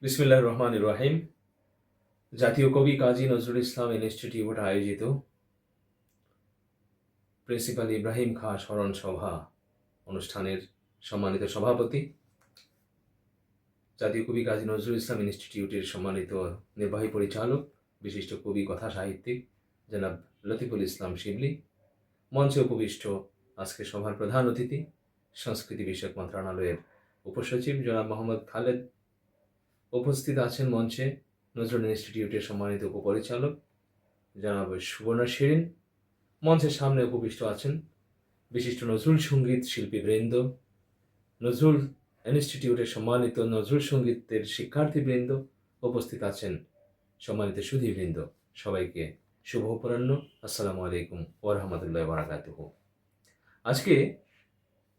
বিসমিল্লাহির রহমানির রহিম। জাতীয় কবি কাজী নজরুল ইসলাম ইনস্টিটিউট আয়োজিত প্রিন্সিপাল ইব্রাহিম খাঁ স্মরণ সভা অনুষ্ঠানের সম্মানিত সভাপতি, জাতীয় কবি কাজী নজরুল ইসলাম ইনস্টিটিউটের সম্মানিত নির্বাহী পরিচালক, বিশিষ্ট কবি কথা সাহিত্যিক জনাব লতিফুল ইসলাম শিবলি, মঞ্চে উপবিষ্ট আজকে সভার প্রধান অতিথি সংস্কৃতি বিষয়ক মন্ত্রণালয়ের উপসচিব জনাব মোহাম্মদ খালেদ, উপস্থিত আছেন মঞ্চে নজরুল ইনস্টিটিউটের সম্মানিত উপপরিচালক জনাব সুবর্ণা শিরিন, মঞ্চের সামনে উপবিষ্ট আছেন বিশিষ্ট নজরুল সঙ্গীত শিল্পীবৃন্দ, নজরুল ইনস্টিটিউটের সম্মানিত নজরুল সঙ্গীতের শিক্ষার্থীবৃন্দ, উপস্থিত আছেন সম্মানিত সুধীবৃন্দ। সবাইকে শুভ অপরাহ্ন, আসসালামু আলাইকুম ওয়া রাহমাতুল্লাহি ওয়া বারাকাতুহু। আজকে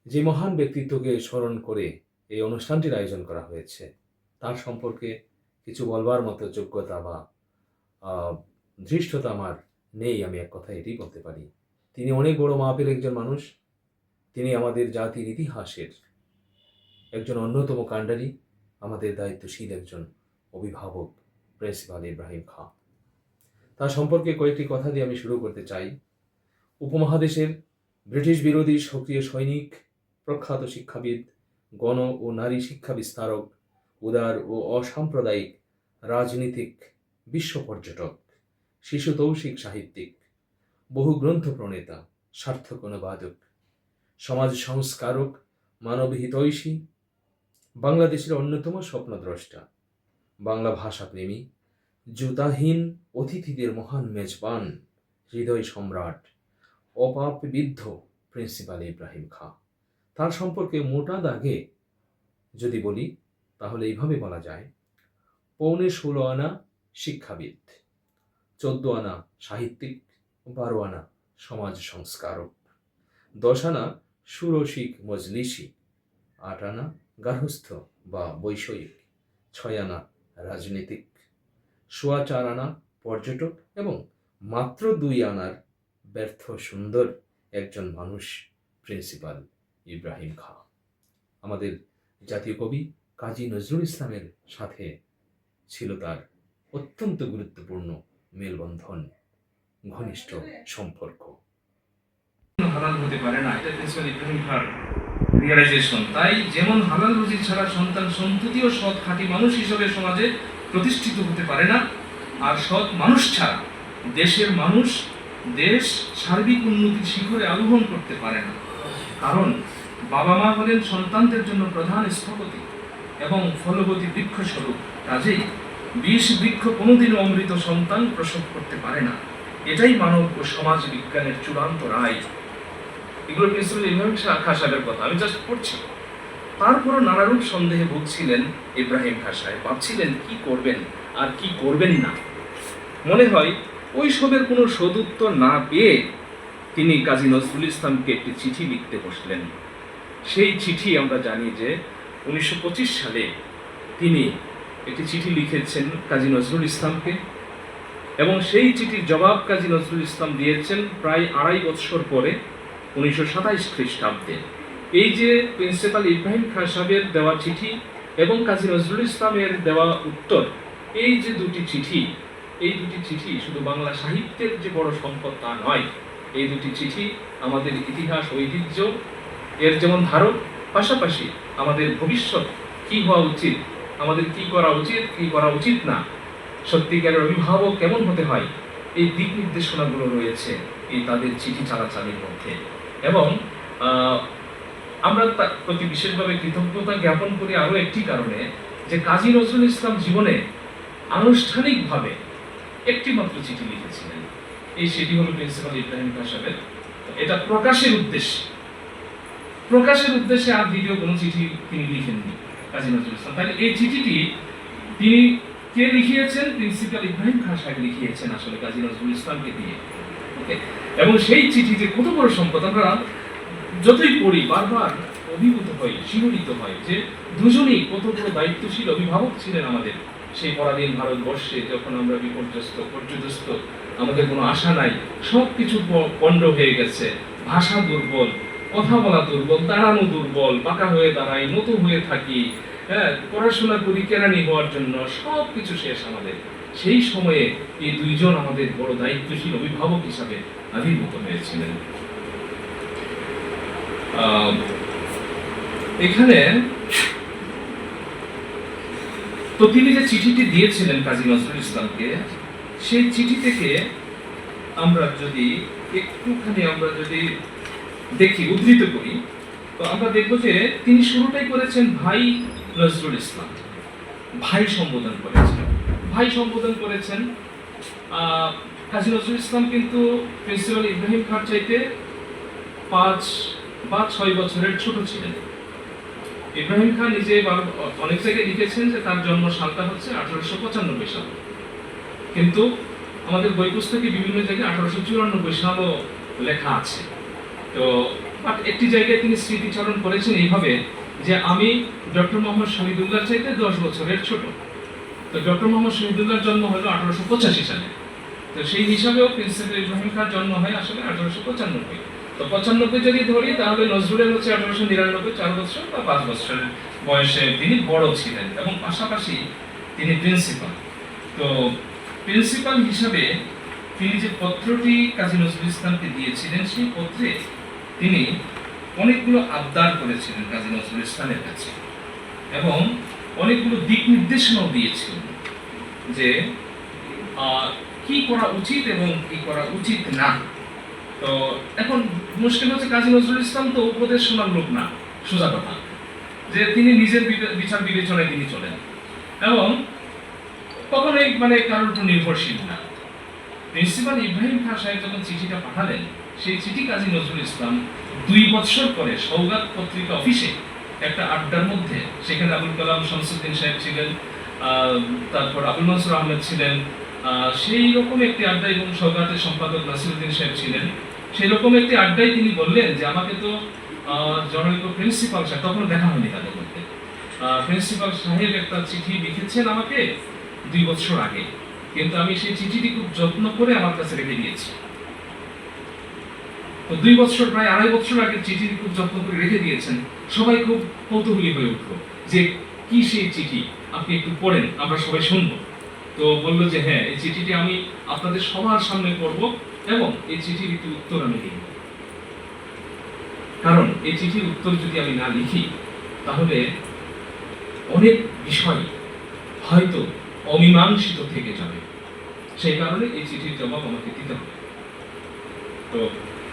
যে মহান ব্যক্তিত্বকে স্মরণ করে এই অনুষ্ঠানটির আয়োজন করা হয়েছে, তার সম্পর্কে কিছু বলবার মতো যোগ্যতা বা ধৃষ্টতা আমার নেই। আমি এক কথা এটাই বলতে পারি, তিনি অনেক বড় মাপের একজন মানুষ। তিনি আমাদের জাতির ইতিহাসের একজন অন্যতম কাণ্ডারি, আমাদের দায়িত্বশীল একজন অভিভাবক প্রিন্সিপাল ইব্রাহিম খাঁ। তার সম্পর্কে কয়েকটি কথা দিয়ে আমি শুরু করতে চাই। উপমহাদেশের ব্রিটিশ বিরোধী সক্রিয় সৈনিক, প্রখ্যাত শিক্ষাবিদ, গণ ও নারী শিক্ষা বিস্তারক, উদার ও অসাম্প্রদায়িক রাজনীতিক, বিশ্ব পর্যটক, শিশু তৌশিক সাহিত্যিক, বহু গ্রন্থ প্রণেতা, সার্থক অনুবাদক, সমাজ সংস্কারক, মানব হিতৈষী, বাংলাদেশের অন্যতম স্বপ্নদ্রষ্টা, বাংলা ভাষাপ্রেমী, জুতাহীন অতিথিদের মহান মেজবান, হৃদয় সম্রাট, অপাপবিদ্ধ প্রিন্সিপাল ইব্রাহিম খাঁ। তার সম্পর্কে মোটা দাগে যদি বলি তাহলে এইভাবে বলা যায়: 15.16 আনা শিক্ষাবিদ, 14 আনা সাহিত্যিক, 12 আনা সমাজ সংস্কারক, 10 আনা সুরসিক মজলিসি, 8 আনা গার্হস্থ্য বা বৈষয়িক, 6 আনা রাজনীতিক, 4.25 আনা পর্যটক এবং মাত্র 2 আনার ব্যর্থ সুন্দর একজন মানুষ প্রিন্সিপাল ইব্রাহিম খাঁ। আমাদের জাতীয় কবি কাজী নজরুল ইসলামের সাথে ছিল তার অত্যন্ত গুরুত্বপূর্ণ মেলবন্ধন, ঘনিষ্ঠ সম্পর্ক। হালাল হতে পারে না, এটা প্রিন্সিপাল ইব্রাহিম খাঁর রিয়ালাইজেশন। তাই যেমন হালাল রুজি ছাড়া সন্তান সন্ততি ও সৎ খাঁটি মানুষ হিসেবে সমাজে প্রতিষ্ঠিত হতে পারে না, আর সৎ মানুষ ছাড়া দেশের মানুষ দেশ সার্বিক উন্নতির শিখরে আরোহণ করতে পারে না। কারণ বাবা মা হলেন সন্তানদের জন্য প্রধান স্থপতি এবং ফলবতী বৃক্ষস্বরূপ। কাজেই বিষ বৃক্ষ কোনোদিনও অমৃত সন্তান প্রসব করতে পারে না। এটাই মানব ও সমাজ বিজ্ঞানের চূড়ান্ত রায়। এগুলো প্রিন্সিপাল ইব্রাহিম খাঁ সাহেবের কথা, আমি জাস্ট পড়ছি। তারপরও নানারূপ সন্দেহে ভুগছিলেন ইব্রাহিম খাঁ সাহেব, ভাবছিলেন কি করবেন আর কি করবেন না। মনে হয় ওইসবের কোনো সদুত্তর না পেয়ে তিনি কাজী নজরুল ইসলামকে একটি চিঠি লিখতে বসলেন। সেই চিঠি আমরা জানি যে 1925 সালে তিনি একটি চিঠি লিখেছেন কাজী নজরুল ইসলামকে, এবং সেই চিঠির জবাব কাজী নজরুল ইসলাম দিয়েছেন প্রায় 2.5 বছর পরে 1927 খ্রিস্টাব্দে। এই যে প্রিন্সিপাল ইব্রাহিম খাঁ সাহেবের দেওয়া চিঠি এবং কাজী নজরুল ইসলামের দেওয়া উত্তর, এই যে দুটি চিঠি শুধু বাংলা সাহিত্যের যে বড় সম্পদ তা নয়। এই দুটি চিঠি আমাদের ইতিহাস ঐতিহ্য এর যেমন ধারক, পাশাপাশি আমাদের ভবিষ্যৎ কি হওয়া উচিত, আমাদের কি করা উচিত কি করা উচিত না, সত্যিকারের অভিভাবক কেমন হতে হয়, এই দিক নির্দেশনাগুলো রয়েছে এই তাদের চিঠি চালাচালির মধ্যে। এবং আমরা তার প্রতি বিশেষভাবে কৃতজ্ঞতা জ্ঞাপন করি আরও একটি কারণে, যে কাজী নজরুল ইসলাম জীবনে আনুষ্ঠানিকভাবে একটি মাত্র চিঠি লিখেছিলেন। এই সেটি হলো প্রিন্সিপাল ইব্রাহিম খাঁ সাহেবের। এটা প্রকাশের উদ্দেশ্যে আর দ্বিতীয় কোনো চিঠি তিনি লিখেননি কাজী নজরুল ইসলাম। তাহলে এই চিঠিটি তিনি কে লিখিয়েছেন? প্রিন্সিপাল ইব্রাহিম খাঁ সাহেব লিখিয়েছেন আসলে কাজী নজরুল ইসলামকে দিয়ে। ওকে, এবং সেই চিঠি যে কত বড় সম্পদ, আমরা যতই পড়ি বারবার অভিভূত হই, শিহরিত হয় যে দুজনেই কত বড় দায়িত্বশীল অভিভাবক ছিলেন আমাদের সেই পরাধীন ভারতবর্ষে, যখন আমরা পর্যদস্ত, আমাদের কোনো আশা নাই, সব কিছু পণ্ড হয়ে গেছে, ভাষা দুর্বল, কথা বলা দুর্বল, দাঁড়ানো দুর্বল, বাঁকা হয়ে দাঁড়াই, মতো হয়ে থাকি, হ্যাঁ, পড়াশোনা করি কেরানি হওয়ার জন্য, সব কিছু শেষ আমাদের। সেই সময়ে এই দুইজন আমাদের বড় দায়িত্বশীল অভিভাবক হিসাবে আবির্ভূত হয়েছিলেন। এখানে তো তিনি যে চিঠিটি দিয়েছিলেন কাজী নজরুল ইসলামকে, সেই চিঠি থেকে আমরা যদি একটুখানি দেখি, উদ্ধৃত করি, তো আমরা দেখবো যে তিনি শুরুটাই করেছেন ভাই নজরুল ইসলাম, ভাই সম্বোধন করেছেন। কাজী নজরুল ইসলাম কিন্তু প্রিন্সিপাল ইব্রাহিম খাঁর চাইতে 5 বা 6 বছরের ছোট ছিলেন। ইব্রাহিম খান নিজে অনেক জায়গায় লিখেছেন যে তার জন্ম সালটা হচ্ছে 1895 সাল, কিন্তু আমাদের বই পুস্তকে বিভিন্ন জায়গায় 1894 সালও লেখা আছে। তো একটি জায়গায় তিনি স্মৃতিচারণ করেছেন এইভাবে যে আমি ডক্টর মোহাম্মদ শহীদুল্লাহর চাইতে 10 বছরের ছোট। তো ডক্টর মোহাম্মদ শহীদুল্লাহর জন্ম হলো 1885 সালে, তো সেই হিসাবেও প্রিন্সিপাল ইব্রাহিম খান জন্ম হয় আসলে 1895। তো 95 যদি ধরি তাহলে নজরুলের হচ্ছে 1899, 4 বছর বা 5 বছরের বয়সে তিনি বড় ছিলেন, এবং পাশাপাশি তিনি প্রিন্সিপাল। তো প্রিন্সিপাল হিসাবে তিনি যে পত্রটি কাজী নজরুল ইসলামকে দিয়েছিলেন, সেই পত্রে তিনি অনেকগুলো আবদার করেছিলেন কাজী নজরুল ইসলামের কাছে, এবং অনেকগুলো দিক নির্দেশনাও দিয়েছিলেন যে কি করা উচিত এবং কি করা উচিত না। তো এখন মুশকিল হচ্ছে কাজী নজরুল ইসলাম তো উপদেশ শোনার লোক না, সোজা কথা, যে তিনি নিজের বিচার বিবেচনায় তিনি চলেন, এবং কখনোই কারোর উপর নির্ভরশীল না। প্রিন্সিপাল ইব্রাহিম খান সাহেব যখন চিঠিটা পাঠালেন, সেই চিঠি কাজী নজরুল ইসলাম 2 বছর পরে সৌগাত পত্রিকা অফিসে একটা আড্ডার মধ্যে, সেখানে আবুল কালাম শামসুদ্দিন সাহেব ছিলেন, তারপর আবুল মনসুর আহমেদ ছিলেন, সেই রকম একটি আড্ডা, এবং সৌগাতের সম্পাদক নাসিরুদ্দিন সাহেব ছিলেন, সেই রকম একটি আড্ডায় তিনি বললেন যে আমাকে তো জনৈক প্রিন্সিপাল সাহেব, তখন দেখা হয়নি তাদের মধ্যে, প্রিন্সিপাল সাহেব একটা চিঠি লিখেছেন আমাকে 2 বছর আগে, কিন্তু আমি সেই চিঠিটি খুব যত্ন করে আমার কাছে রেখে দিয়েছি। তো 2 বছর, প্রায় 2.5 বছর আগে চিঠি খুব যত্ন করে রেখে দিয়েছেন। সবাই খুব কৌতূহলী হয়ে উঠলো যে কি সেই চিঠি, আপনি একটু পড়েন, আমরা সবাই শুনবো। তো বললো যে হ্যাঁ, এই চিঠিটি আমি আপনাদের সবার সামনে পড়ব, এবং এই চিঠির একটি উত্তর আমি লিখব, কারণ এই চিঠির উত্তর যদি আমি না লিখি তাহলে অনেক বিষয় হয়তো অমীমাংসিত থেকে যাবে, সেই কারণে এই চিঠির জবাব আমাকে দিতে হবে। তো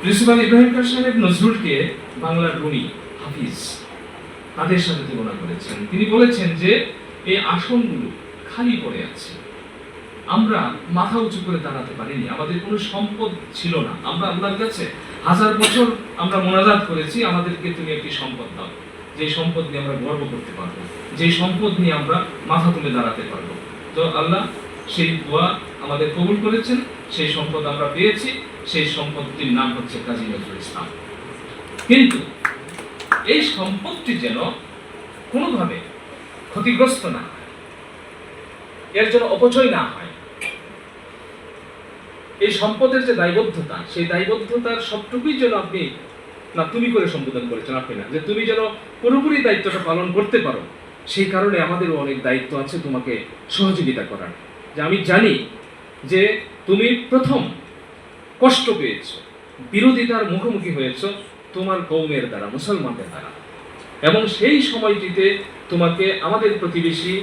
প্রিন্সিপাল ইব্রাহিম খান সাহেব নজরুলকে বাংলার রুমি, হাফিজ তাদের সাথে তুলনা করেছেন। তিনি বলেছেন যে এই আসনগুলো খালি পড়ে আছে, আমরা মাথা উঁচু করে দাঁড়াতে পারিনি, আমাদের কোনো সম্পদ ছিল না, আমরা আল্লাহর কাছে 1000 বছর আমরা মোনাজাত করেছি, আমাদেরকে তুমি একটি সম্পদ দাও, যে সম্পদ নিয়ে আমরা গর্ব করতে পারবো, যে সম্পদ নিয়ে আমরা মাথা তুলে দাঁড়াতে পারবো। তো আল্লাহ সেই দোয়া আমাদের কবুল করেছেন, সেই সম্পদ আমরা পেয়েছি, সেই সম্পদটির নাম হচ্ছে কাজী নজরুল ইসলাম। কিন্তু এই সম্পদটি যেন কোনোভাবে ক্ষতিগ্রস্ত না হয়, এর জন্য অপচয় না হয়। এই সম্পদের যে দায়বদ্ধতা, সেই দায়বদ্ধতার সবটুকুই যেন আপনি না, তুমি করে সম্বোধন করেছেন, আপনি না, যে তুমি যেন পুরোপুরি দায়িত্বটা পালন করতে পারো, সেই কারণে আমাদেরও অনেক দায়িত্ব আছে তোমাকে সহযোগিতা করার। যে আমি জানি যে তুমি প্রথম কষ্ট পেয়েছো, বিরোধিতার মুখোমুখি হয়েছো তোমার কওমের দ্বারা, মুসলমানদের দ্বারা, এবং সেই সময়টিতে তোমাকে আমাদের প্রতিবেশী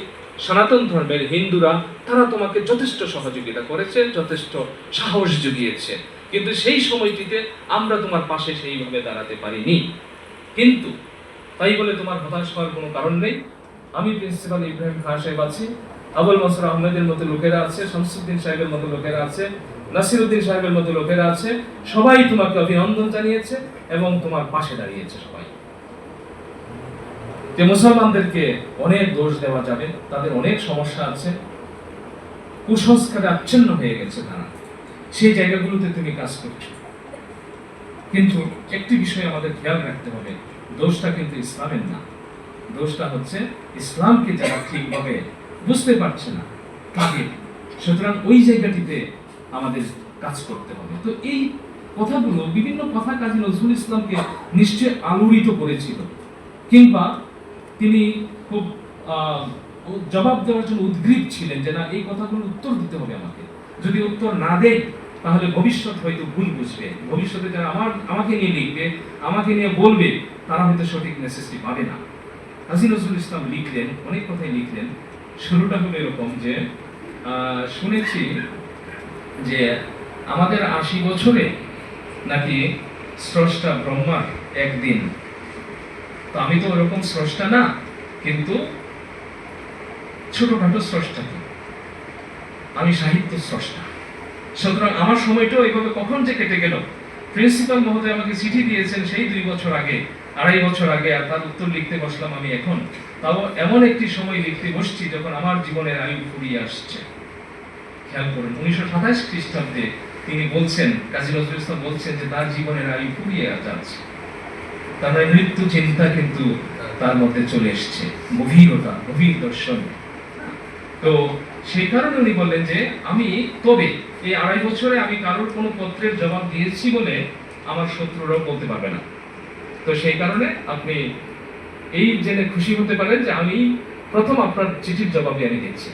সনাতন ধর্মের হিন্দুরা, তারা তোমাকে যথেষ্ট সহযোগিতা করেছে, যথেষ্ট সাহস জুগিয়েছে, কিন্তু সেই সময়টিতে আমরা তোমার পাশে সেইভাবে দাঁড়াতে পারিনি। কিন্তু তাই বলে তোমার হতাশ হওয়ার কোনো কারণ নেই। আমি প্রিন্সিপাল ইব্রাহিম খান সাহেব আছি, আবুল মনসুর আহমেদের মতো লোকেরা আছে, শামসুদ্দিন সাহেবের মতো লোকেরা আছে, নাসিরুদ্দিন সাহেবের মতো লোকেরা আছে, সবাই তোমাকে অভিনন্দন জানিয়েছে এবং তোমার পাশে দাঁড়িয়েছে সবাই। যে মুসলমানদেরকে অনেক দোষ দেওয়া যাবে, তাদের অনেক সমস্যা আছে, কুসংস্কারে আচ্ছন্ন হয়ে গেছে তারা, সেই জায়গাগুলোতে তুমি কাজ করছো। কিন্তু একটি বিষয় আমাদের খেয়াল রাখতে হবে, দোষটা কিন্তু ইসলামের না, দোষটা হচ্ছে ইসলামকে যারা ঠিকভাবে বুঝতে পারছে না তাদের। সুতরাং ওই জায়গাটিতে আমাদের কাজ করতে হবে। তো এই কথাগুলো, বিভিন্ন কথা কাজী নজরুল ইসলামকে নিশ্চয় আলোড়িত করেছিল, কিংবা তিনি খুব জবাব দেওয়ার জন্য উদ্গ্রীব ছিলেন যে না, এই কথাগুলোর উত্তর দিতে হবে আমাকে। যদি উত্তর না দেয় তাহলে ভবিষ্যৎ হয়তো ভুল বুঝবে, ভবিষ্যতে যারা আমাকে নিয়ে লিখবে, আমাকে নিয়ে বলবে, তারা হয়তো সঠিক মেসেজটি পাবে না। কাজী নজরুল ইসলাম লিখলেন, অনেক কথাই লিখলেন। শুরুটা হলো এরকম যে শুনেছি যে আমাদের ৮০ বছরে নাকি স্রষ্টা ব্রহ্মার একদিন। তো আমি তো ওরকম স্রষ্টা না, কিন্তু ছোটখাটো স্রষ্টা, আমি সাহিত্য স্রষ্টা। সুতরাং আমার সময়টাও এইভাবে কখন যে কেটে গেল। প্রিন্সিপাল মহোদয় আমাকে চিঠি দিয়েছেন সেই ২ বছর আগে, ২.৫ বছর আগে, আর তার উত্তর লিখতে বসলাম আমি এখন। তাও এমন একটি সময় লিখতে বসছি যখন আমার জীবনের আয়ু ফুরিয়ে আসছে। খেয়াল করুন, ১৯২৭ খ্রিস্টাব্দে তিনি বলছেন, কাজী নজরুল ইসলাম বলছেন যে তার জীবনের আয়ু ফুরিয়ে যাচ্ছে। তার মানে মৃত্যু চিন্তা কিন্তু তার মধ্যে চলে এসছে, গভীরতা, গভীর দর্শন। তো সেই কারণে উনি বললেন যে আমি তবে এই ২.৫ বছরে আমি কারোর কোনো পত্রের জবাব দিয়েছি বলে আমার শত্রুরাও বলতে পারবে না। তো সেই কারণে আপনি এই জেনে খুশি হতে পারেন যে আমি প্রথম আপনার চিঠির জবাবে আমি দিচ্ছি।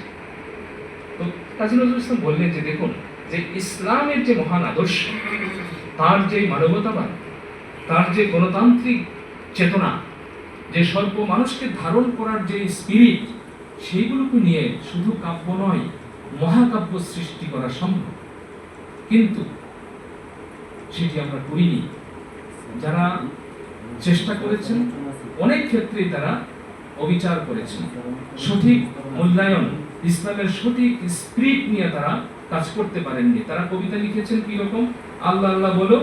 তো কাজী নজরুল ইসলাম বললেন যে দেখুন, যে ইসলামের যে মহান আদর্শ, তার যে মানবতাবাদ, তার যে গণতান্ত্রিক চেতনা, যে সর্ব মানুষকে ধারণ করার যে স্পিরিট, সেইগুলোকে নিয়ে শুধু কাব্য নয়, মহাকাব্য সৃষ্টি করা সম্ভব। কিন্তু সেটি আমরা করিনি। যারা চেষ্টা করেছেন অনেক ক্ষেত্রেই তারা অবিচার করেছেন, সঠিক মূল্যায়ন, ইসলামের সঠিক স্পিরিট নিয়ে তারা কাজ করতে পারেননি। তারা কবিতা লিখেছেন কি রকম, আল্লাহ আল্লাহ বলো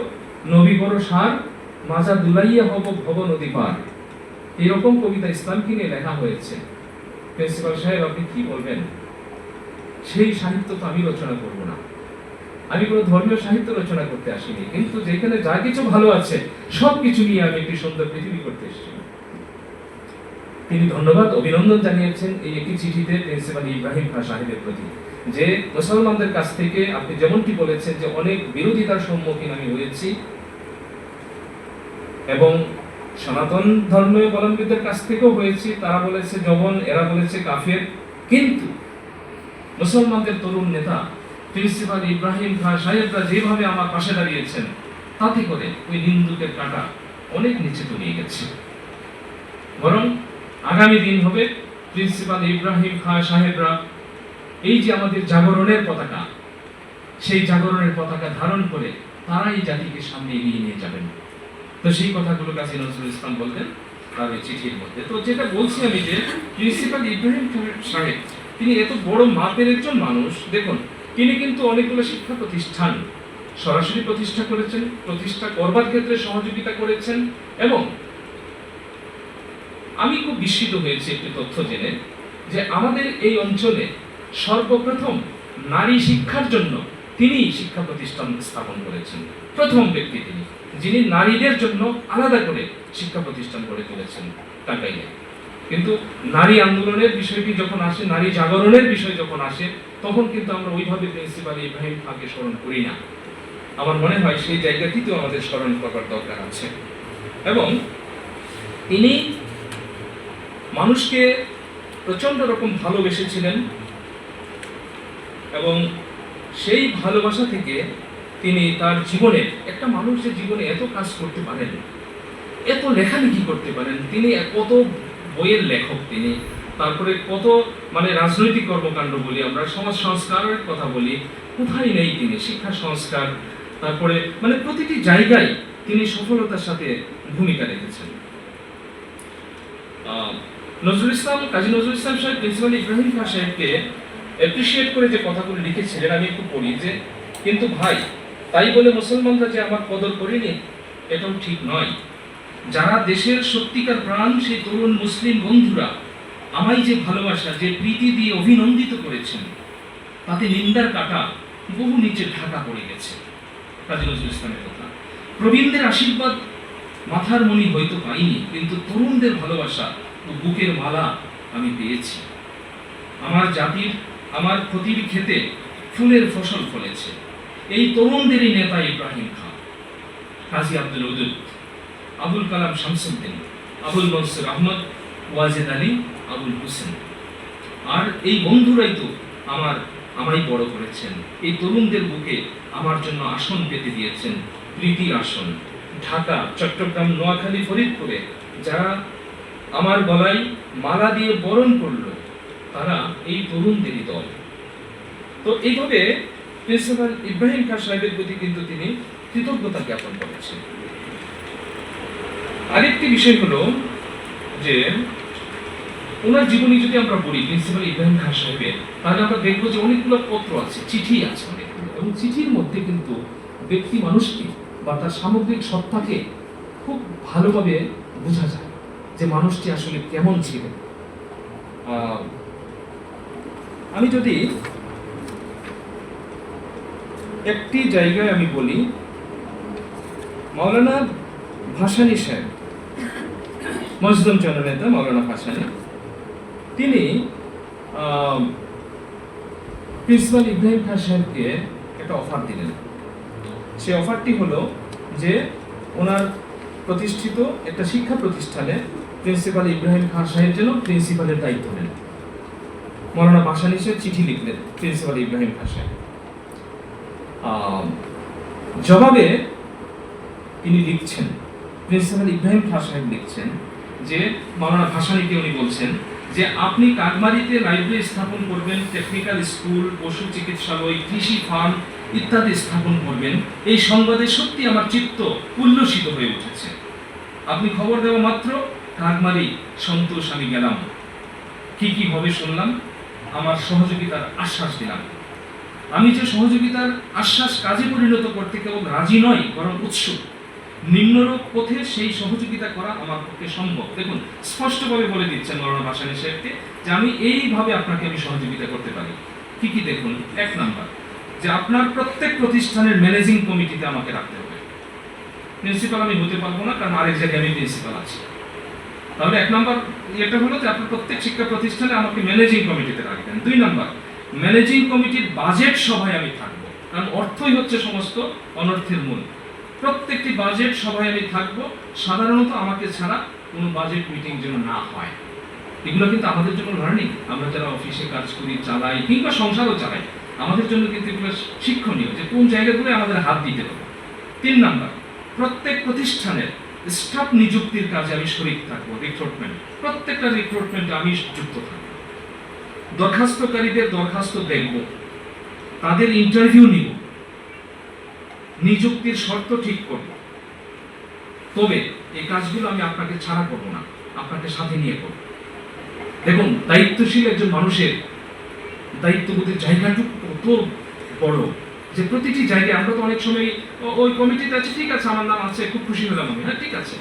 নবী বড় সার, মাজা দুলাইয়া হব ভব নদী পার। এরকম কবিতা ইসলামকে নিয়ে লেখা হয়েছে। প্রিন্সিপাল সাহেব, আপনি কি বলবেন? সেই সাহিত্য তো আমি রচনা করব না, আমি কোনো ধর্মীয় সাহিত্য রচনা করতে আসিনি, কিন্তু যেখানে যা কিছু ভালো আছে সবকিছু নিয়ে আমি একটি সুন্দর পৃথিবী করতে এসেছি। তিনি ধন্যবাদ, অভিনন্দন জানিয়েছেন এই একটি চিঠিতে প্রিন্সিপাল ইব্রাহিম খাঁ সাহেবের প্রতি, যে মুসলমানদের কাছ থেকে আপনি যেমনটি বলেছেন যে অনেক বিরোধিতার সম্মুখীন আমি হয়েছি, এবং সনাতন ধর্মাবলম্বীদের কাছ থেকেও হয়েছি। তারা বলেছে জবন, এরা বলেছে কাফের, কিন্তু মুসলমানদের তরুণ নেতা প্রিন্সিপাল ইব্রাহিম খাঁ সাহেবরা যেভাবে আমার পাশে দাঁড়িয়েছেন, তাতে করে ওই নিন্দুকের কাঁটা অনেক নিচে তলিয়ে গেছে। বরং আগামী দিন হবে প্রিন্সিপাল ইব্রাহিম খাঁ সাহেবরা এই যে আমাদের জাগরণের পতাকা, সেই জাগরণের পতাকা ধারণ করে তারাই জাতিকে সামনে এগিয়ে নিয়ে যাবেন। তো সেই কথাগুলো কাজী নজরুল ইসলাম বলতেন তার ওই চিঠির মধ্যে। তো যেটা বলছি আমি, যে প্রিন্সিপাল ইব্রাহিম সাহেব তিনি এত বড় মাপের একজন মানুষ। দেখুন, তিনি কিন্তু অনেকগুলো শিক্ষা প্রতিষ্ঠান সরাসরি প্রতিষ্ঠা করেছেন, প্রতিষ্ঠা করবার ক্ষেত্রে সহযোগিতা করেছেন, এবং আমি খুব বিস্মিত হয়েছি একটি তথ্য জেনে যে আমাদের এই অঞ্চলে সর্বপ্রথম নারী শিক্ষার জন্য তিনি শিক্ষা প্রতিষ্ঠান স্থাপন করেছেন। প্রথম ব্যক্তি তিনি, যিনি নারীদের জন্য আলাদা করে শিক্ষা প্রতিষ্ঠান গড়ে তুলেছেন টাঙ্গাইলে। কিন্তু নারী আন্দোলনের বিষয়টি যখন আসে, নারী জাগরণের বিষয় যখন আসে, তখন কিন্তু আমরা ওইভাবে প্রিন্সিপাল ইব্রাহিম খাঁকে স্মরণ করি না। আমার মনে হয় সেই জায়গাটিতেও আমাদের স্মরণ করবার দরকার আছে। এবং তিনি মানুষকে প্রচন্ড রকম ভালোবেসেছিলেন, এবং সেই ভালোবাসা থেকে তিনি তার জীবনে, একটা মানুষ যে জীবনে এত কাজ করতে পারেন, এত লেখালেখি করতে পারেন, তিনি কত বইয়ের লেখক, তিনি তারপরে কত রাজনৈতিক কর্মকাণ্ড বলি, আমরা সমাজ সংস্কারের কথা বলি, কোথায় নেই তিনি শিক্ষা সংস্কার, তারপরে প্রতিটি জায়গায় তিনি সফলতার সাথে ভূমিকা রেখেছেন। নজরুল ইসলাম, কাজী নজরুল ইসলাম সাহেব প্রিন্সিপাল ইব্রাহিম খাঁ সাহেবকে অ্যাপ্রিসিয়েট করে যে কথাগুলো লিখেছিলেন, আমি একটু পড়ি। যে কিন্তু ভাই, তাই বলে মুসলমানরা যে আমার কদর করেনি, এটাও ঠিক নয়। যারা দেশের সত্যিকার প্রাণ, সেই তরুণ মুসলিম বন্ধুরা আমায় যে ভালোবাসা, যে প্রীতি দিয়ে অভিনন্দিত করেছেন, তাতে নিন্দার কাঁটা বহু নিচে ঢাকা পড়ে গেছে। কাজী নজরুল ইসলামের কথা। প্রবীণদের আশীর্বাদ মাথার মণি হয়তো পাইনি, কিন্তু তরুণদের ভালোবাসা ও বুকের মালা আমি পেয়েছি। আমার জাতির, আমার ক্ষতির ক্ষেতে ফুলের ফসল ফলেছে এই তরুণদেরই নেতা ইব্রাহিম খাঁ, কাজী আব্দুল ওদুদ, আবুল কালাম শামসুদ্দিন, আবুল মনসুর আহমদ, ওয়াজেদ আলী, আবুল হোসেন। আর এই বন্ধুরাই তো আমায় বড় করেছেন। এই তরুণদের বুকে আমার জন্য আসন পেতে দিয়েছেন, প্রীতি আসন। ঢাকা, চট্টগ্রাম, নোয়াখালী, ফরিদপুরে যারা আমার গলায় মালা দিয়ে বরণ করলো, তারা এই তরুণদেরই দল। তো এইভাবে প্রিন্সিপাল ইব্রাহিম খান সাহেবের প্রতি কিন্তু তিনি কৃতজ্ঞতা জ্ঞাপন করেছেন। আরেকটি বিষয় হলো যে ওনার জীবনী যদি আমরা পড়ি প্রিন্সিপাল ইব্রাহিম খান সাহেবের, তাহলে আমরা দেখবো যে অনেকগুলো পত্র আছে, চিঠি আছে অনেকগুলো, এবং চিঠির মধ্যে কিন্তু ব্যক্তি মানুষকে বা তার সামগ্রিক সত্তাকে খুব ভালোভাবে বোঝা যায় যে মানুষটি আসলে কেমন ছিলেন। আমি যদি একটি জায়গায় আমি বলি, মাওলানা ভাসানী সাহেব, মজলুম জননেতা মাওলানা ভাসানী, তিনি প্রিন্সিপাল ইব্রাহিম খান সাহেবকে একটা অফার দিলেন। সেই অফারটি হলো যে ওনার প্রতিষ্ঠিত একটা শিক্ষা প্রতিষ্ঠানে প্রিন্সিপাল ইব্রাহিম খান সাহেব যেন প্রিন্সিপালের দায়িত্ব নেন। মাওলানা ভাসানী সাহেব চিঠি লিখলেন প্রিন্সিপাল ইব্রাহিম খান সাহেব। জবাবে তিনি লিখছেন, প্রিন্সিপাল ইব্রাহিম খান সাহেব লিখছেন যে মাওলানা ভাসানীকে উনি বলছেন যে আপনি কাকমারিতে লাইব্রেরি স্থাপন করবেন, টেকনিক্যাল স্কুল, পশু চিকিৎসালয়, কৃষি ফার্ম ইত্যাদি স্থাপন করবেন, এই সংবাদে সত্যি আমার চিত্ত উল্লসিত হয়ে উঠেছে। আপনি খবর দেওয়া মাত্র কাকমারি সন্তোষ আমি গেলাম, কি ভাবে শুনলাম, আমার সহযোগিতার আশ্বাস দিলাম। আমি যে সহযোগিতার আশ্বাস কাজে পরিণত করতে কেবল রাজি নয়, বরং উৎসুক। নিম্নরূপ পথে সেই সহযোগিতা করা আমার পক্ষে সম্ভব। দেখুন, স্পষ্টভাবে বলে দিচ্ছেন মাওলানা ভাসানী সাহেবকে যে আমি এইভাবে আপনাকে আমি সহযোগিতা করতে পারি। কি দেখুন, 1 নাম্বার, যে আপনার প্রত্যেক প্রতিষ্ঠানের ম্যানেজিং কমিটিতে আমাকে রাখতে হবে। প্রিন্সিপাল আমি হতে পারবো না, কারণ আরেক জায়গায় আমি প্রিন্সিপাল আছি। তাহলে 1 নাম্বার এটা হলো যে আপনার প্রত্যেক শিক্ষা প্রতিষ্ঠানে আমাকে ম্যানেজিং কমিটিতে রাখবেন। 2 নাম্বার, ম্যানেজিং কমিটির বাজেট সভায় আমি থাকবো, কারণ অর্থই হচ্ছে সমস্ত অনর্থের মূল। প্রত্যেকটি বাজেট সভায় আমি থাকবো। সাধারণত আমাকে ছাড়া কোনো বাজেট মিটিং যেন না হয়। এগুলো কিন্তু আমাদের জন্য লার্নিং। আমরা যারা অফিসে কাজ করি, চালাই, কিংবা সংসারও চালাই, আমাদের জন্য কিন্তু এগুলো শিক্ষণীয় যে কোন জায়গাগুলো আমাদের হাত দিতে হবে। 3 নাম্বার, প্রত্যেক প্রতিষ্ঠানের স্টাফ নিযুক্তির কাজে আমি শরীক থাকবো। রিক্রুটমেন্ট, প্রত্যেকটা রিক্রুটমেন্টে আমি যুক্ত থাকবো। দরখাস্তকারীদের দরখাস্ত দেখব, তাদের ইন্টারভিউ নিব, নিযুক্তির শর্ত ঠিক করব। তবে এই কাজগুলো আমি আপনাকে ছাড়া করব না, আপনাকে সাথে নিয়ে করব। দেখুন, দায়িত্বশীল একজন মানুষের দায়িত্ববোধের জায়গাটুকু কত বড়, যে প্রতিটি জায়গায় আমরা তো অনেক সময় ওই কমিটিতে আছে, ঠিক আছে আমার নাম আছে, খুব খুশি হলাম আমি, হ্যাঁ ঠিক আছে,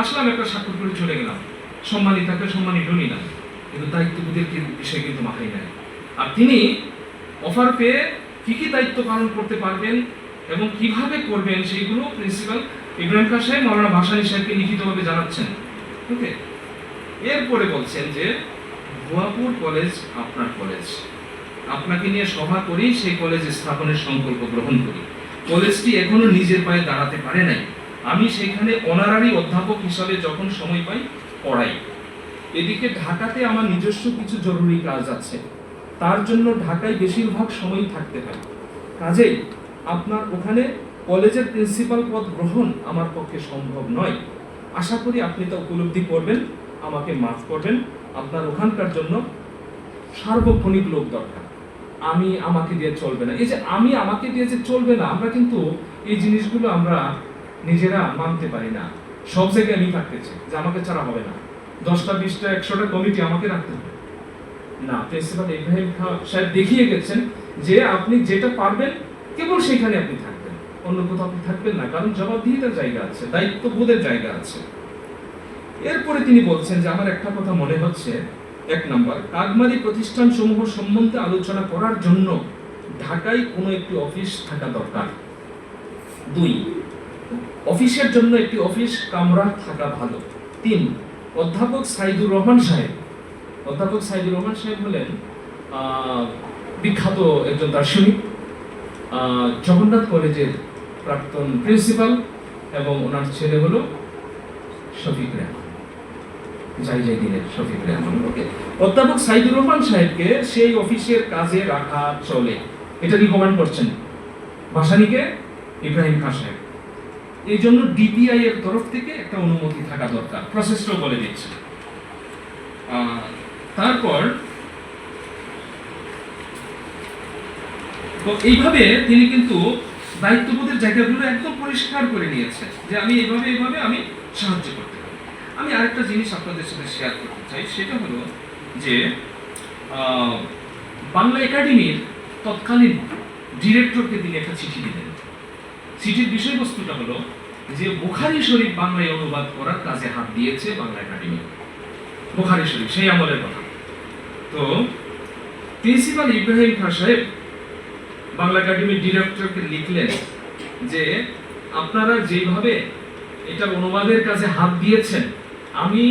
আসলাম, একটা স্বাক্ষর করে চলে গেলাম, সম্মানী থাকে, সম্মানিত নিলাম, কিন্তু দায়িত্ববোধের বিষয় কিন্তু মাথায় নেয়। আর তিনি অফার পেয়ে কি দায়িত্ব পালন করতে পারবেন এবং কিভাবে করবেন সেইগুলো প্রিন্সিপাল ইব্রাহিম খান সাহেব মাওলানা ভাসানী সাহেবকে লিখিতভাবে জানাচ্ছেন। ওকে, এরপরে বলছেন যে ভুয়াপুর কলেজ আপনার কলেজ, আপনাকে নিয়ে সভা করি, সেই কলেজ স্থাপনের সংকল্প গ্রহণ করি। কলেজটি এখনো নিজের পায়ে দাঁড়াতে পারে নাই। আমি সেখানে অনারারি অধ্যাপক হিসাবে যখন সময় পাই পড়াই। এদিকে ঢাকাতে আমার নিজস্ব কিছু জরুরি কাজ আছে, তার জন্য ঢাকায় বেশিরভাগ সময় থাকতে হয়। কাজেই আপনার ওখানে কলেজের প্রিন্সিপাল পদ গ্রহণ আমার পক্ষে সম্ভব নয়। আশা করি আপনি তা উপলব্ধি করবেন, আমাকে মাফ করবেন। আপনার ওখানকার জন্য সার্বক্ষণিক লোক দরকার, আমাকে দিয়ে চলবে না। এই যে আমাকে দিয়ে যে চলবে না, আমরা কিন্তু এই জিনিসগুলো আমরা নিজেরা মানতে পারি না। সব জায়গায় আমি থাকতে চাই যে আমাকে ছাড়া হবে না, 10টা 20টা 100টা কমিটি আমাকে রাখতে হবে না। প্রিন্সিপাল ইব্রাহিম খান সাহেব দেখিয়ে গেছেন যে আপনি যেটা পারবেন কেবল সেখানে আপনি থাকবেন, অন্য কোথাও আপনি থাকবেন না, কারণ জবাবদিহিতার জায়গা আছে, দায়িত্ববোধের জায়গা আছে। এরপরে তিনি বলছেন যে আমার একটা কথা মনে হচ্ছে, 1 নাম্বার, কাকমারি প্রতিষ্ঠান সমূহ সম্বন্ধে আলোচনা করার জন্য ঢাকায় কোনো একটি অফিস থাকা দরকার। 2, অফিসের জন্য একটি অফিস কামরা থাকা ভালো। 3, অধ্যাপক সাইদুর রহমান সাহেব। অধ্যাপক সাইদুর রহমান সাহেব হলেন বিখ্যাত একজন দার্শনিক, জগন্নাথ কলেজের প্রাক্তন প্রিন্সিপাল, এবং ওনার ছেলে হলো শফিক রেহমান। যাই দিনের শফিকুল রহমান। ওকে, অধ্যাপক সাইদুর রহমান সাহেবকে সেই অফিসের কাজে রাখা চলে, এটা রিকমেন্ড করছেন ভাসানীকে ইব্রাহিম খান সাহেব। এই জন্য ডিপিআই এর তরফ থেকে একটা অনুমতি থাকা দরকার, প্রসেসটাও বলে দিচ্ছে। তারপর তো এইভাবে তিনি কিন্তু দায়িত্ববোধের জায়গাগুলো একদম পরিষ্কার করে নিয়েছেন যে আমি এইভাবে আমি সাহায্য করতে পারি। আমি আরেকটা জিনিস আপনাদের সাথে শেয়ার করতে চাই, সেটা হলো যে বাংলা একাডেমির তৎকালীন ডিরেক্টরকে তিনি একটা চিঠি দিলেন। চিঠির বিষয়বস্তুটা হলো যে বুখারী শরীফ বাংলায় অনুবাদ করার কাজে হাত দিয়েছে বাংলা একাডেমি। বুখারী শরীফ সেই আমলের কথা। তো প্রিন্সিপাল ইব্রাহিম খান সাহেব বাংলা একাডেমির ডিরেক্টরকে লিখলেন যে আপনারা যেভাবে এটা অনুবাদের কাজে হাত দিয়েছেন, আমি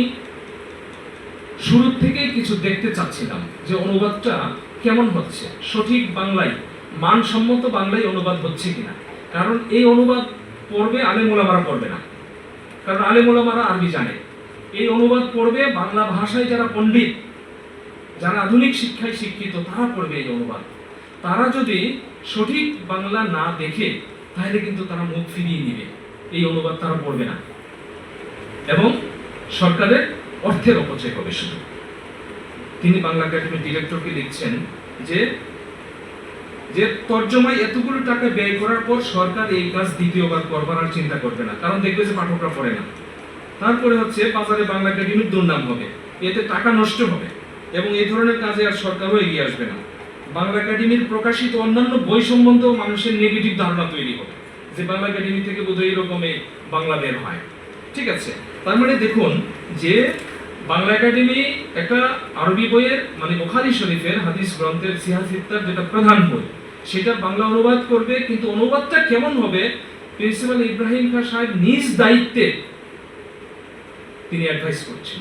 শুরু থেকে কিছু দেখতে চাচ্ছিলাম যে অনুবাদটা কেমন হচ্ছে, সঠিক বাংলায় মানসম্মত বাংলায় অনুবাদ হচ্ছে কিনা। কারণ এই অনুবাদ পড়বে আলেম ওলামারা পড়বে না, কারণ আলেম ওলামারা আরবি জানে। এই অনুবাদ পড়বে বাংলা ভাষায় যারা পণ্ডিত, যারা আধুনিক শিক্ষায় শিক্ষিত, তারা পড়বে এই অনুবাদ। তারা যদি সঠিক বাংলা না দেখে তাহলে কিন্তু তারা মুখ ফিরিয়ে নিবে, এই অনুবাদ তারা পড়বে না এবং সরকারের অর্থের অপচয় হবে শুধু। তিনি বাংলা একাডেমির ডিরেক্টরকে লিখছেন যে তর্জমায় এতগুলো টাকা ব্যয় করার পর সরকার এই কাজ দ্বিতীয়বার করবার আর চিন্তা করবে না, কারণ দেখবে যে পাঠকরা পড়ে না। তারপরে হচ্ছে বাজারে বাংলা একাডেমির দুর্নাম হবে, এতে টাকা নষ্ট হবে এবং এই ধরনের কাজে আর সরকারও এগিয়ে আসবে না। বাংলা একাডেমির প্রকাশিত অন্যান্য বই সম্বন্ধেও মানুষের নেগেটিভ ধারণা তৈরি হবে যে বাংলা একাডেমি থেকে বোধহয় এরকমে বাংলা বের হয়। ঠিক আছে, তার মানে দেখুন যে বাংলা একাডেমি একটা আরবি বইয়ের মানে বুখারী শরীফের হাদিস গ্রন্থের সিহাসিত্তার যেটা প্রধান বই, সেটা বাংলা অনুবাদ করবে, কিন্তু অনুবাদটা কেমন হবে প্রিন্সিপাল ইব্রাহিম খান সাহেব নিজ দায়িত্বে তিনি অ্যাডভাইস করছেন,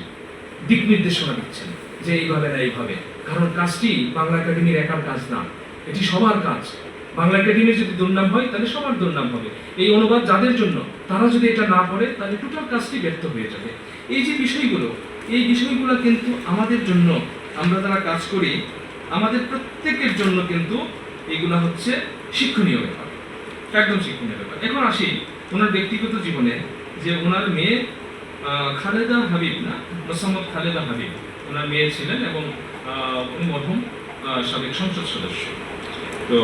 দিক নির্দেশনা দিচ্ছেন যে এইভাবে না এইভাবে। কারণ কাজটি বাংলা একাডেমির একার কাজ না, এটি সবার কাজ। বাংলা একাডেমির যদি দুর্নাম হয় তাহলে সবার দুর্নাম হবে। এই অনুবাদ যাদের জন্য, তারা যদি এটা না পড়ে তাহলে টোটাল কাজটি ব্যর্থ হয়ে যাবে। এই যে বিষয়গুলো, এই বিষয়গুলো কিন্তু আমাদের জন্য, আমরা যারা কাজ করি আমাদের প্রত্যেকের জন্য কিন্তু এগুলো হচ্ছে শিক্ষণীয় ব্যাপার, একদম শিক্ষণীয় ব্যাপার। এখন আসি ওনার ব্যক্তিগত জীবনে, যে ওনার মেয়ে খালেদা হাবিব, না মোসাম্মদ খালেদা হাবিব ওনার মেয়ে ছিলেন এবং উনি মরহুম সাবেক সংসদ সদস্য। তো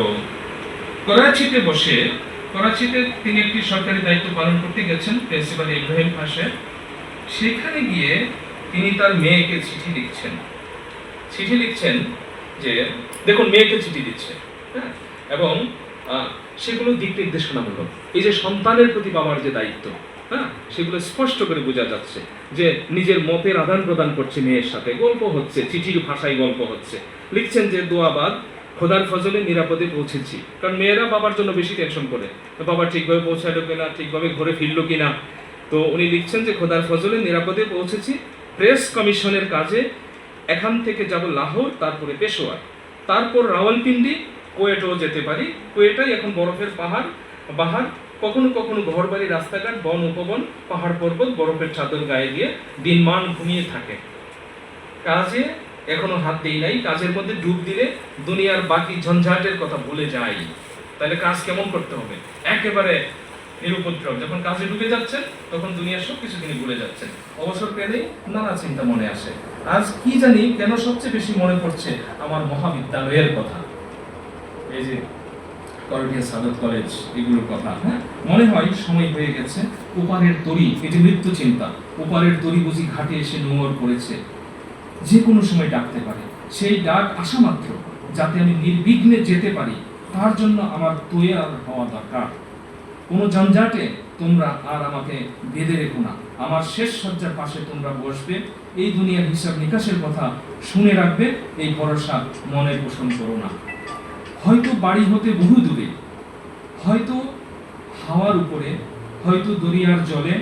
করাচিতে তিনি একটি সরকারি দায়িত্ব পালন করতে গেছেন প্রিন্সিপাল ইব্রাহিম খান সাহেব। সেখানে গিয়ে তিনি তার মেয়েকে চিঠি লিখছেন যে দেখুন মেয়েকে চিঠি দিচ্ছে, হ্যাঁ, এবং সেগুলো দিক নির্দেশনামূলক। এই যে সন্তানের প্রতি বাবার যে দায়িত্ব, হ্যাঁ, সেগুলো স্পষ্ট করে বোঝা যাচ্ছে যে নিজের মতের আদান প্রদান করছে মেয়ের সাথে, গল্প হচ্ছে, চিঠির ভাষায় গল্প হচ্ছে। লিখছেন যে দোয়াবাদ, খোদার ফজলে নিরাপদে পৌঁছেছি। কারণ মেয়েরা বাবার জন্য বেশি টেনশন করে, বাবা ঠিকভাবে পৌঁছালো কিনা, ঠিকভাবে ঘরে ফিরলো কিনা। তো উনি লিখছেন যে খোদার ফজলে নিরাপদে পৌঁছেছি, প্রেস কমিশনের কাজে এখান থেকে যাব লাহোর, তারপরে পেশোয়ার, তারপর রাওয়ালপিন্ডি, কুয়েটও যেতে পারি। কুয়েটাই এখন বরফের বাহার, কখনো কখনো ঘর বাড়ি, রাস্তাঘাট, বন উপবন, পাহাড় পর্বত বরফের চাদর গায়ে দিয়ে দিনমান ঘুমিয়ে থাকে। কাজে এখনো হাত দেই নাই, কাজের মধ্যে ডুব দিলে দুনিয়ার বাকি ঝঞ্ঝাটের কথা ভুলে যাই। তাহলে কাজ কেমন করতে হবে? একেবারে নিরুপদ্রব। যখন কাজে ডুবে যাচ্ছেন তখন দুনিয়ার সবকিছু তিনি ভুলে যাচ্ছেন। অবসর পেলেই নানা চিন্তা মনে আসে। আজ কি জানি কেন সবচেয়ে বেশি মনে পড়ছে আমার মহাবিদ্যালয়ের কথা, এই যে করটিয়া সাদত কলেজ, এগুলোর কথা। হ্যাঁ, মনে হয় সময় হয়ে গেছে। ওপারের তরি, এটি মৃত্যু চিন্তা। ওপারের তরি বুঝি ঘাটে এসে নোঙর পড়েছে, যে কোনো সময় ডাকতে পারে। সেই ডাক আসা মাত্র যাতে আমি নির্বিঘ্নে যেতে পারি, তার জন্য আমার তৈয়ার হওয়া দরকার। কোনো জঞ্জাটে তোমরা আর আমাকে বেঁধে রেখো না। আমার শেষ শয্যার পাশে তোমরা বসবে, এই দুনিয়ার হিসাব নিকাশের কথা শুনে রাখবে, এই ভরসা মনে পোষণ করো না। হয়তো বাড়ি হতে বহু দূরে, হয়তো হাওয়ার উপরে, হয়তো দরিয়ার জলে,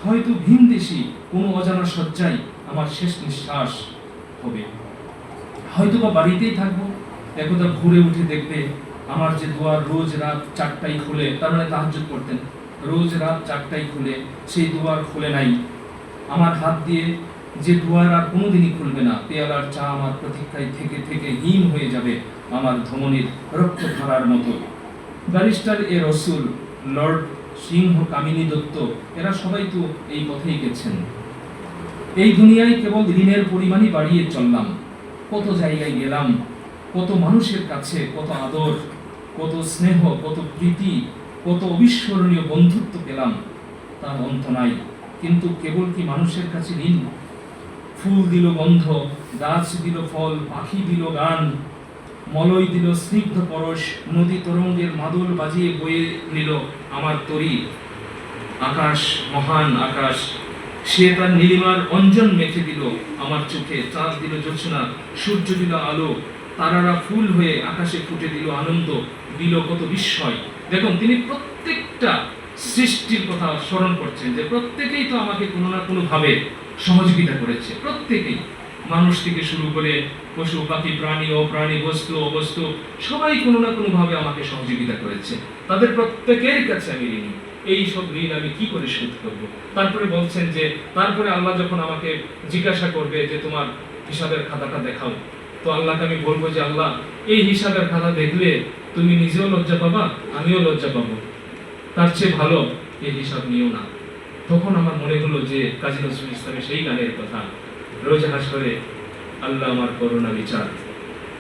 হয়তো ভিনদেশি কোনো অজানা শয্যায় আমার শেষ নিঃশ্বাস হবে। হয়তো বা বাড়িতেই থাকবো, একদা ঘুরে উঠে দেখবে আমার যে দুয়ার রোজ রাত 4টায় খুলে, তার মানে তাহাজ্জুদ করতেন, রোজ রাত 4টায় খুলে সেই দুয়ার খুলে নাই। আমার হাত দিয়ে যে দুয়ার আর কোনোদিনই খুলবে না। পেয়ালার চা আমার প্রতীক্ষায় থেকে থেকে হিম হয়ে যাবে আমার ধমনীর রক্তধারার মতো। ব্যারিস্টার এ রসুল, লর্ড সিংহ, কামিনী দত্ত, এরা সবাই তো এই পথেই গেছেন। এই দুনিয়ায় কেবল ঋণের পরিমাণই বাড়িয়ে চললাম। কত জায়গায় গেলাম, কত মানুষের কাছে কত আদর, কত স্নেহ, কত প্রীতি, কত অবিস্মরণীয় বন্ধুত্ব পেলাম, তার অন্ত নাই। কিন্তু কেবল কি মানুষের কাছে ঋণ? ফুল দিল গন্ধ, গাছ দিল ফল, পাখি দিল গান, মলয় দিল স্নিগ্ধ পরশ, নদী তরঙ্গের মাদল বাজিয়ে বয়ে নিল আমার তরি। আকাশ, মহান আকাশ, সে তার নীলিমার অঞ্জন মেখে দিল আমার চোখে। চাঁদ দিল জ্যোৎস্না, সূর্য দিল আলো, তারারা ফুল হয়ে আকাশে ফুটে দিল আনন্দ, দিল কত বিস্ময়। দেখুন, তিনি প্রত্যেকটা সৃষ্টির কথা স্মরণ করছেন যে প্রত্যেকেই তো আমাকে কোনো না কোনো ভাবে সহযোগিতা করেছে। প্রত্যেকেই, মানুষ থেকে শুরু করে পশু পাখি, প্রাণী, অপ্রাণী, বস্তু অবস্তু, সবাই কোনো না কোনো ভাবে আমাকে সহযোগিতা করেছে। তাদের প্রত্যেকের কাছে আমি ঋণী। এই সব ঋণ আমি কি করে শোধ করব? তারপরে বলছেন যে তারপরে আল্লাহ যখন আমাকে জিজ্ঞাসা করবে যে তোমার হিসাবের খাতাটা দেখাও, তো আল্লাহকে আমি বলবো যে আল্লাহ, এই হিসাবের খাতা দেখলে তুমি নিজেও লজ্জা পাবা, আমিও লজ্জা পাবো, তার চেয়ে ভালো এই হিসাব নিও না। তখন আমার মনে হলো যে কাজী নজরুল ইসলামের সেই গানের কথা, রোজ হাসরে আল্লাহ আমার করুণা বিচার,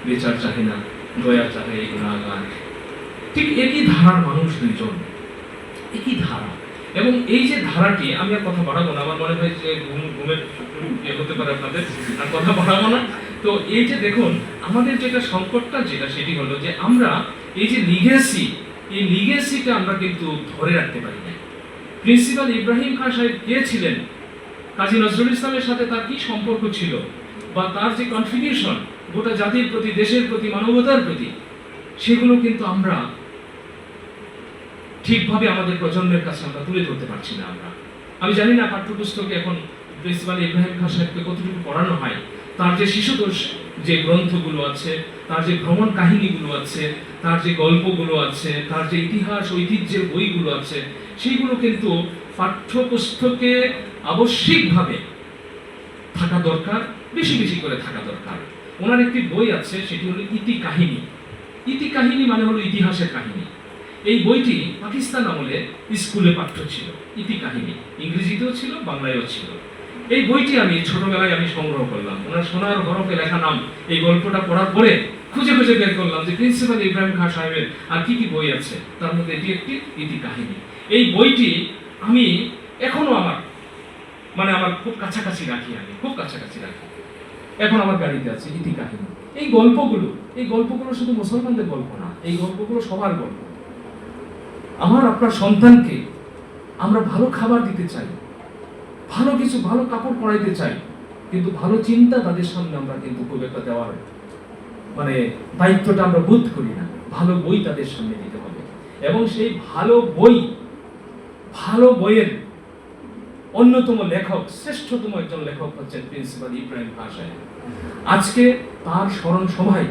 বিচার চাহে না, দয়া চাহে এই গুণাগার। ঠিক একই ধারার মানুষ দুইজন, একই ধারা। এবং এই যে ধারাটি, আমি আর কথা বাড়াবো না, আমার মনে হয় যে ঘুমের হতে পারে আপনাদের, আর কথা বাড়াবো না। তো এই যে দেখুন, আমাদের যেটা সংকটটা যেটা, সেটি হলো যে আমরা এই যে লিগেসি, এই লিগেসিটা আমরা কিন্তু ধরে রাখতে পারি না। প্রিন্সিপাল ইব্রাহিম খান সাহেব কে ছিলেন, কাজী নজরুল ইসলামের সাথে তার কি সম্পর্ক ছিল, বা তার যে কন্ট্রিবিউশন গোটা জাতির প্রতি, দেশের প্রতি, মানবতার প্রতি, সেগুলো কিন্তু আমরা ঠিকভাবে আমাদের প্রজন্মের কাছে আমরা তুলে ধরতে পারছি না। আমি জানি না পাঠ্যপুস্তকে এখন প্রিন্সিপাল ইব্রাহিম খান সাহেবকে কতটুকু পড়ানো হয়। তার যে শিশুতোষ যে গ্রন্থগুলো আছে, তার যে ভ্রমণ কাহিনীগুলো আছে, তার যে গল্পগুলো আছে, তার যে ইতিহাস ঐতিহ্যের বইগুলো আছে, সেইগুলো কিন্তু পাঠ্যপুস্তকে আবশ্যিকভাবে থাকা দরকার, বেশি বেশি করে থাকা দরকার। ওনার একটি বই আছে, সেটি হলো ইতি কাহিনী। ইতি কাহিনী মানে হলো ইতিহাসের কাহিনী। এই বইটি পাকিস্তান আমলে স্কুলে পাঠ্য ছিল। ইতি কাহিনী ইংরেজিতেও ছিল, বাংলায়ও ছিল। এই বইটি আমি ছোটবেলায় সংগ্রহ করলাম, ওনার সোনার হরফে লেখা নাম। এই গল্পটা পড়ার পরে খুঁজে খুঁজে বের করলাম যে প্রিন্সিপাল ইব্রাহিম খান সাহেবের আর কি কি বই আছে, তার মধ্যে এটি একটি ইতি কাহিনী। এই বইটি আমি এখনো আমার খুব কাছাকাছি রাখি, আমি খুব কাছাকাছি রাখি। এখন আমার গাড়িতে আছে ইতি কাহিনী। এই গল্পগুলো শুধু মুসলমানদের গল্প না, এই গল্পগুলো সবার গল্প। আমার আপনার সন্তানকে আমরা ভালো খাবার দিতে চাই, ভালো কিছু, ভালো কাপড় পরাইতে চাই, কিন্তু ভালো চিন্তা তাদের সামনে আমরা কিন্তু খুব একটা দেওয়ার দায়িত্বটা আমরা বোধ করি না। ভালো বই তাদের সামনে দিতে হবে, এবং সেই ভালো বইয়ের অন্যতম লেখক, শ্রেষ্ঠতম একজন লেখক হচ্ছেন প্রিন্সিপাল ইব্রাহিম খান সাহেব। আজকে তার স্মরণ সভায়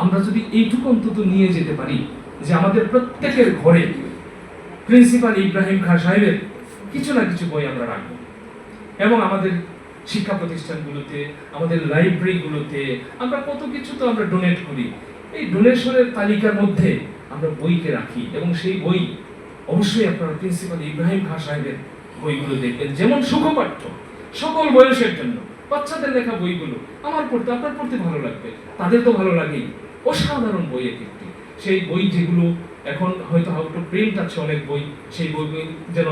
আমরা যদি এইটুকু অন্তত নিয়ে যেতে পারি যে আমাদের প্রত্যেকের ঘরে প্রিন্সিপাল ইব্রাহিম খান সাহেবের কিছু না কিছু বই আমরা রাখবো, এবং আমাদের শিক্ষা প্রতিষ্ঠানগুলোতে, আমাদের লাইব্রেরিগুলোতে আমরা কত কিছু তো আমরা ডোনেট করি, এই ডোনেশনের তালিকার মধ্যে আমরা বইকে রাখি। এবং সেই বই অবশ্যই আপনারা প্রিন্সিপাল ইব্রাহিম খান সাহেবের বইগুলো দেখবেন, যেমন সুখপাঠ্য, সকল বয়সের জন্য, বাচ্চাদের লেখা বইগুলো আমার পড়তে, আপনার পড়তে ভালো লাগবে, তাদের তো ভালো লাগেই। অসাধারণ বই একটি, সেই বই যেগুলো এখন হয়তো আউট অফ প্রিন্ট আছে অনেক বই, সেই বইগুলো যেন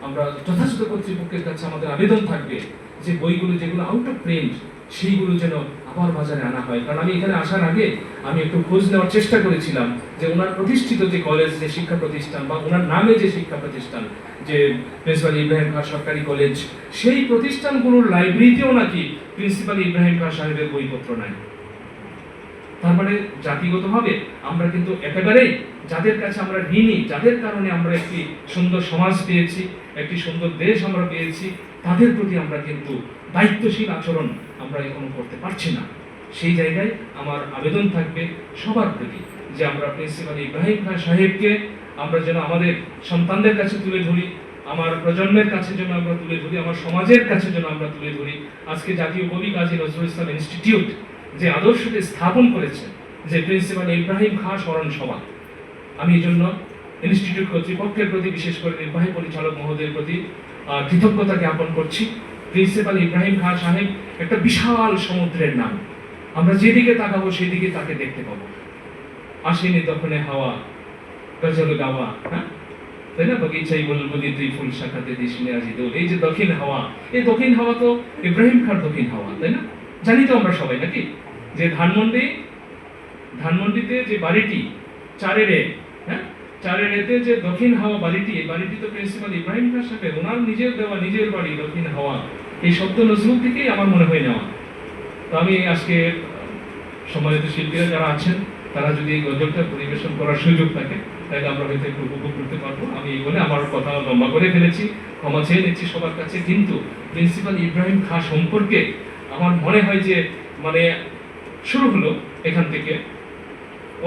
আমরা যথাযথ কর্তৃপক্ষের কাছে আমাদের আবেদন থাকবে যে বইগুলো যেগুলো আউট অফ প্রিন্ট, সেইগুলো যেন আবার বাজারে আনা হয়। কারণ আমি এখানে আসার আগে আমি একটু খোঁজ নেওয়ার চেষ্টা করেছিলাম যে ওনার প্রতিষ্ঠিত যে কলেজ, যে শিক্ষা প্রতিষ্ঠান, বা ওনার নামে যে শিক্ষা প্রতিষ্ঠান, যে প্রিন্সিপাল ইব্রাহিম খান সরকারি কলেজ, সেই প্রতিষ্ঠানগুলোর লাইব্রেরিতেও নাকি প্রিন্সিপাল ইব্রাহিম খান সাহেবের বইপত্র নাই। তার মানে জাতিগতভাবে আমরা কিন্তু একেবারেই যাদের কাছে আমরা ঋণী, যাদের কারণে আমরা একটি সুন্দর সমাজ পেয়েছি, একটি সুন্দর দেশ আমরা পেয়েছি, তাদের প্রতি আমরা কিন্তু দায়িত্বশীল আচরণ আমরা এখনো করতে পারছি না। সেই জায়গায় আমার আবেদন থাকবে সবার প্রতি যে আমরা প্রিন্সিপাল ইব্রাহিম খান সাহেবকে আমরা যেন আমাদের সন্তানদের কাছে তুলে ধরি, আমার প্রজন্মের কাছে যেন আমরা তুলে ধরি, আমার সমাজের কাছে যেন আমরা তুলে ধরি। আজকে জাতীয় কবি কাজী নজরুল ইসলাম ইনস্টিটিউট যে আদর্শকে স্থাপন করেছে, যে প্রিন্সিপাল ইব্রাহিম খাঁ স্মরণ সভা, আমি এই জন্য ইনস্টিটিউট কর্তৃপক্ষের প্রতি, বিশেষ করে নির্বাহী পরিচালক মহোদয়ের প্রতি কৃতজ্ঞতা জ্ঞাপন করছি। প্রিন্সিপাল ইব্রাহিম খাঁ সাহেব একটা বিশাল সমুদ্রের নাম, আমরা যেদিকে তাকাবো সেদিকে তাকে দেখতে পাবো। আসেনি তখনে হাওয়া গজল গাওয়া, হ্যাঁ তাই না, বাগিচাই বুলবুলি তুই ফুল শাখাতে দিস আজি দোল। এই যে দক্ষিণ হাওয়া, এই দক্ষিণ হাওয়া তো ইব্রাহিম খাঁর দক্ষিণ হাওয়া, তাই না? জানি তো আমরা সবাই নাকি, যে ধানমন্ডিতে যে বাড়িটি চারেরে, হ্যাঁ চারেরেতে যে দক্ষিণ হাওয়া বাড়িটি, এই বাড়িটি তো প্রিন্সিপাল ইব্রাহিম খাঁ সাহেব ওনার নিজের দেওয়া, নিজের বাড়ি দক্ষিণ হাওয়া। এই শব্দ নজরুল থেকেই আমার মনে হয় নেওয়া। তো আমি আজকে সম্মানিত শিল্পীরা যারা আছেন, তারা যদি এই গজলটা পরিবেশন করার সুযোগ থাকে তাহলে আমরা হয়তো একটু উপভোগ করতে পারবো। আমি এই বলে আমার কথা লম্বা করে ফেলেছি, ক্ষমা চেয়ে নিচ্ছি সবার কাছে। কিন্তু প্রিন্সিপাল ইব্রাহিম খাঁ সম্পর্কে আমার মনে হয় যে মানে শুরু হলো এখান থেকে,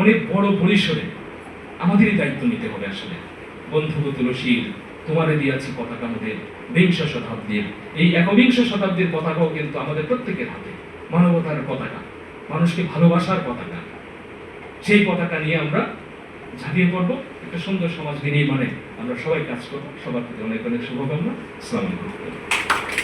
অনেক বড় পরিসরে আমাদেরই দায়িত্ব নিতে হবে আসলে। বন্ধু তুলসীর তোমারে দিয়াছি পতাকা মোদের বিংশ শতাব্দীর, এই একবিংশ শতাব্দীর পতাকাও কিন্তু আমাদের প্রত্যেকের হাতে। মানবতার পতাকা, মানুষকে ভালোবাসার পতাকা, সেই পতাকা নিয়ে আমরা ঝাঁপিয়ে পড়বো। একটা সুন্দর সমাজ নির্মাণে আমরা সবাই কাজ করবো। সবার প্রতি অনেক অনেক শুভকামনা। আসসালামু আলাইকুম।